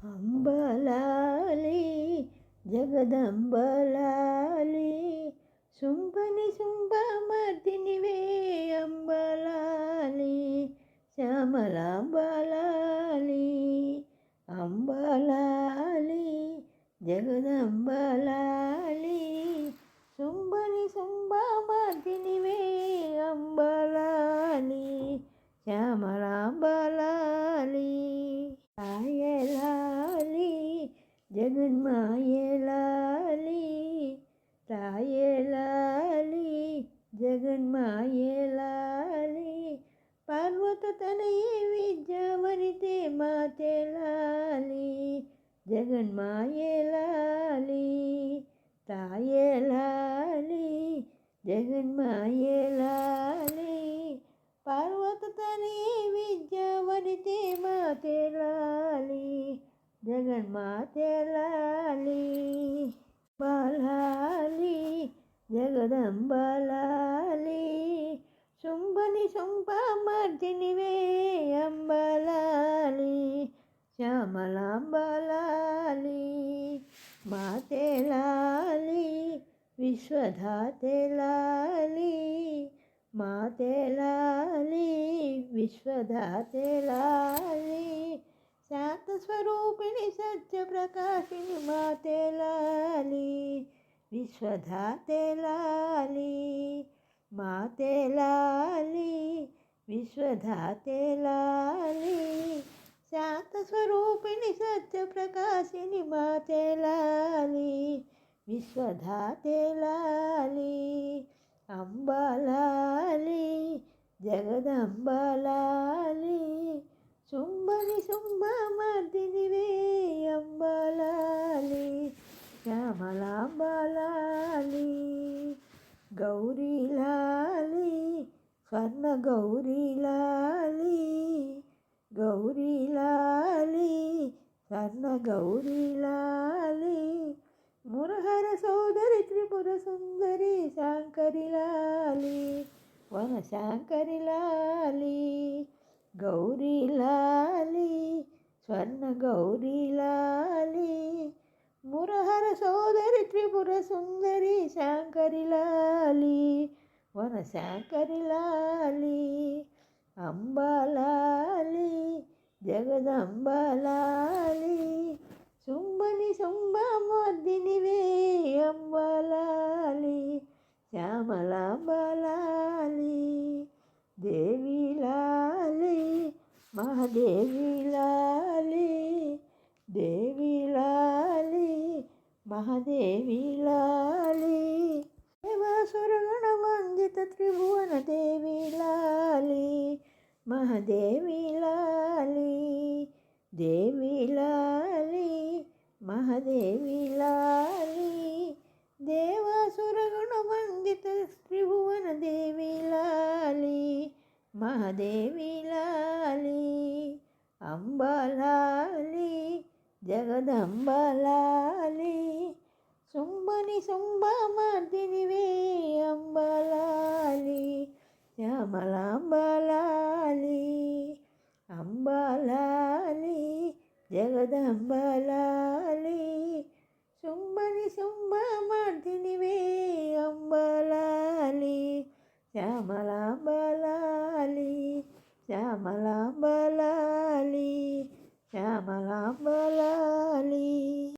అంబలాలి జగదంబలాలి శుంభని శుంభమర్దినివే అంబలాలి శ్యామలాంబలాలి అంబలాలి జగదంబలాలి శుంభని శుంభమర్దినివే అంబలాలి శ్యామలాంబలాలి రాయలాలి జగన్మాయలాలి రాయలాలి జగన్మాయలాలి పార్వత తనయే విద్యావనితే మాతేలాలి జగన్మాయలాలి రాయలాలి జగన్మాయలాలి పార్వత తనయే విద్యావనితే మాతేలాలి జగన్మాతేలాలి బాలాలి జగదంబలాలి శుంభని శుంభమర్దినివే అంబలాలి శ్యామలాంబలాలి మాతేలాలి విశ్వధాతేలాలి మాతేలాలి విశ్వధాతేలాలి శాంతస్వరూపిణి సత్యప్రకాశిని మాతేలాలి విశ్వధాతేలాలి మాతేలాలి విశ్వధాతేలాలి శాంతస్వరూపిణి సత్యప్రకాశిని మాతేలాలి విశ్వధాతేలాలి అంబలాలి జగదంబలాలి శుంభని శుంభమర్దినివే అంబలాలి శ్యామలాంబలాలి గౌరీలాలి స్వర్ణ గౌరీలాలి గౌరీలాలి స్వర్ణ గౌరీలాలి మురహర సోదరి త్రిపుర సుందరి శాంకరిలాలి వన శాంకరిలాలి గౌరీలాలి స్వర్ణ గౌరీలాలి మురహర సోదరి త్రిపుర సుందరి శాంకరిలాలి వన శాంకరిలాలి అంబలాలి జగదంబలాలి శుంభని శుంభమర్దినివే అంబలాలి శ్యామలాంబలాలి దేవిలాలి మహాదేవిలాలి దేవిలాలి మహాదేవిలాలి దేవాసురగణ వందిత త్రిభువన దేవిలాలి మహాదేవిలాలి దేవిలాలి మహాదేవిలాలి దేవాసురగణ వందిత త్రిభువన దేవిలాలి మహాదేవిలాలి అంబలాలి జగదంబలాలి శుంభని శుంభమర్దినివే అంబలాలి శ్యామలాంబలాలి అంబలాలి జగదంబలాలి శుంభని శుంభమర్దినివే అంబలాలి శ్యామలాంబలాలి శ్యామలాంబలాలి శ్యామలాంబలాలి